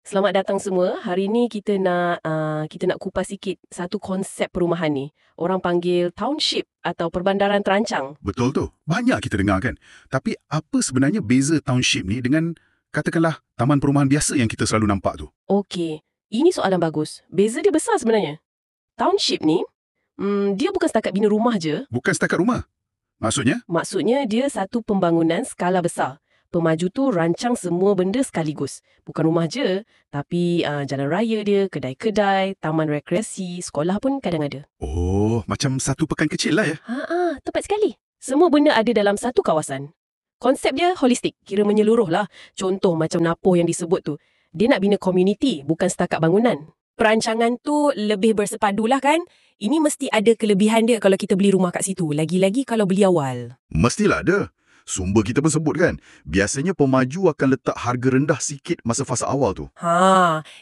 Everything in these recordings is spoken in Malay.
Selamat datang semua. Hari ni kita nak kupas sikit satu konsep perumahan ni. Orang panggil township atau perbandaran terancang. Betul tu. Banyak kita dengar kan. Tapi apa sebenarnya beza township ni dengan katakanlah taman perumahan biasa yang kita selalu nampak tu? Okey, ini soalan bagus. Beza dia besar sebenarnya. Township ni, dia bukan setakat bina rumah je. Bukan setakat rumah. Maksudnya? Maksudnya dia satu pembangunan skala besar. Pemaju tu rancang semua benda sekaligus. Bukan rumah je, tapi jalan raya dia, kedai-kedai, taman rekreasi, sekolah pun kadang ada. Oh, macam satu pekan kecil lah ya. Tepat sekali. Semua benda ada dalam satu kawasan. Konsep dia holistik, kira menyeluruh lah. Contoh macam Napoh yang disebut tu. Dia nak bina komuniti, bukan setakat bangunan. Perancangan tu lebih bersepadu lah kan. Ini mesti ada kelebihan dia kalau kita beli rumah kat situ. Lagi-lagi kalau beli awal. Mestilah ada. Sumber kita pun sebut kan. Biasanya pemaju akan letak harga rendah sikit masa fasa awal tu.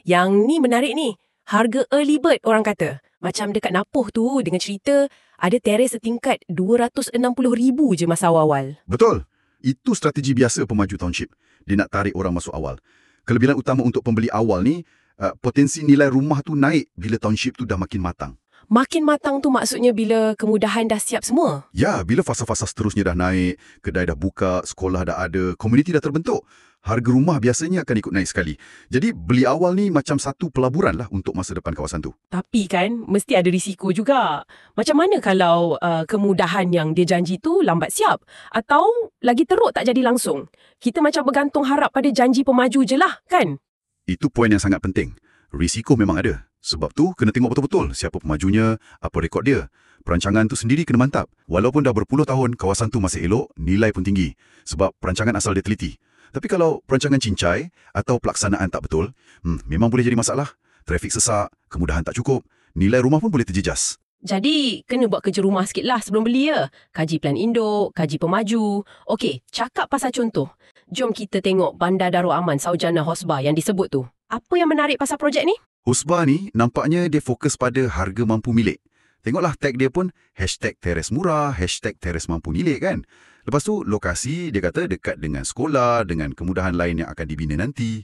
Yang ni menarik ni. Harga early bird orang kata. Macam dekat Napoh tu dengan cerita ada teres setingkat 260,000 je masa awal-awal. Betul. Itu strategi biasa pemaju township. Dia nak tarik orang masuk awal. Kelebihan utama untuk pembeli awal ni, potensi nilai rumah tu naik bila township tu dah makin matang. Makin matang tu maksudnya bila kemudahan dah siap semua? Ya, bila fasa-fasa seterusnya dah naik, kedai dah buka, sekolah dah ada, komuniti dah terbentuk, harga rumah biasanya akan ikut naik sekali. Jadi, beli awal ni macam satu pelaburan lah untuk masa depan kawasan tu. Tapi kan, mesti ada risiko juga. Macam mana kalau kemudahan yang dia janji tu lambat siap? Atau lagi teruk tak jadi langsung? Kita macam bergantung harap pada janji pemaju je lah, kan? Itu poin yang sangat penting. Risiko memang ada. Sebab tu, kena tengok betul-betul siapa pemajunya, apa rekod dia. Perancangan tu sendiri kena mantap. Walaupun dah berpuluh tahun, kawasan tu masih elok, nilai pun tinggi. Sebab perancangan asal dia teliti. Tapi kalau perancangan cincai atau pelaksanaan tak betul, memang boleh jadi masalah. Trafik sesak, kemudahan tak cukup, nilai rumah pun boleh terjejas. Jadi, kena buat kerja rumah sikit lah sebelum beli ya. Kaji plan induk, kaji pemaju. Okey, cakap pasal contoh. Jom kita tengok Bandar Darul Aman Saujana Hosbah yang disebut tu. Apa yang menarik pasal projek ni? Hosbah ni nampaknya dia fokus pada harga mampu milik. Tengoklah tag dia pun #teres murah, #teres mampu milik kan. Lepas tu lokasi dia kata dekat dengan sekolah, dengan kemudahan lain yang akan dibina nanti.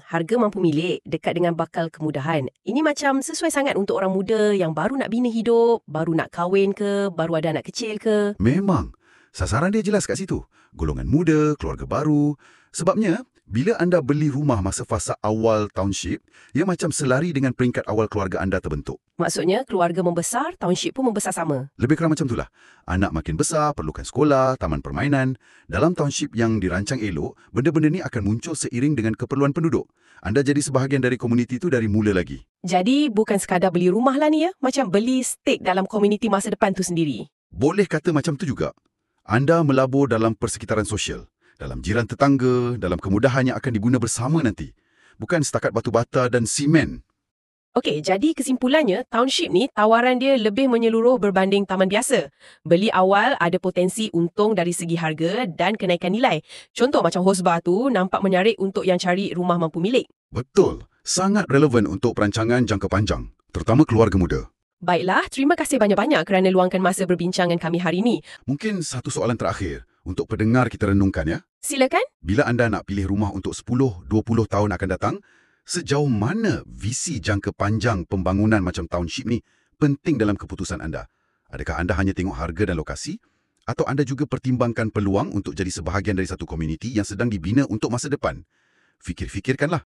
Harga mampu milik dekat dengan bakal kemudahan. Ini macam sesuai sangat untuk orang muda yang baru nak bina hidup, baru nak kahwin ke, baru ada anak kecil ke. Memang. Sasaran dia jelas kat situ. Golongan muda, keluarga baru. Sebabnya, bila anda beli rumah masa fasa awal township, ia macam selari dengan peringkat awal keluarga anda terbentuk. Maksudnya, keluarga membesar, township pun membesar sama. Lebih kurang macam itulah. Anak makin besar, perlukan sekolah, taman permainan. Dalam township yang dirancang elok, benda-benda ni akan muncul seiring dengan keperluan penduduk. Anda jadi sebahagian dari komuniti itu dari mula lagi. Jadi, bukan sekadar beli rumah lah ni ya. Macam beli stake dalam komuniti masa depan tu sendiri. Boleh kata macam tu juga. Anda melabur dalam persekitaran sosial. Dalam jiran tetangga, dalam kemudahan yang akan diguna bersama nanti. Bukan setakat batu bata dan simen. Okey, jadi kesimpulannya, township ni tawaran dia lebih menyeluruh berbanding taman biasa. Beli awal ada potensi untung dari segi harga dan kenaikan nilai. Contoh macam Hosbah tu nampak menyarik untuk yang cari rumah mampu milik. Betul. Sangat relevan untuk perancangan jangka panjang, terutama keluarga muda. Baiklah, terima kasih banyak-banyak kerana luangkan masa berbincang dengan kami hari ini. Mungkin satu soalan terakhir untuk pendengar kita renungkan ya. Silakan. Bila anda nak pilih rumah untuk 10-20 tahun akan datang, sejauh mana visi jangka panjang pembangunan macam township ni penting dalam keputusan anda? Adakah anda hanya tengok harga dan lokasi? Atau anda juga pertimbangkan peluang untuk jadi sebahagian dari satu komuniti yang sedang dibina untuk masa depan? Fikir-fikirkanlah.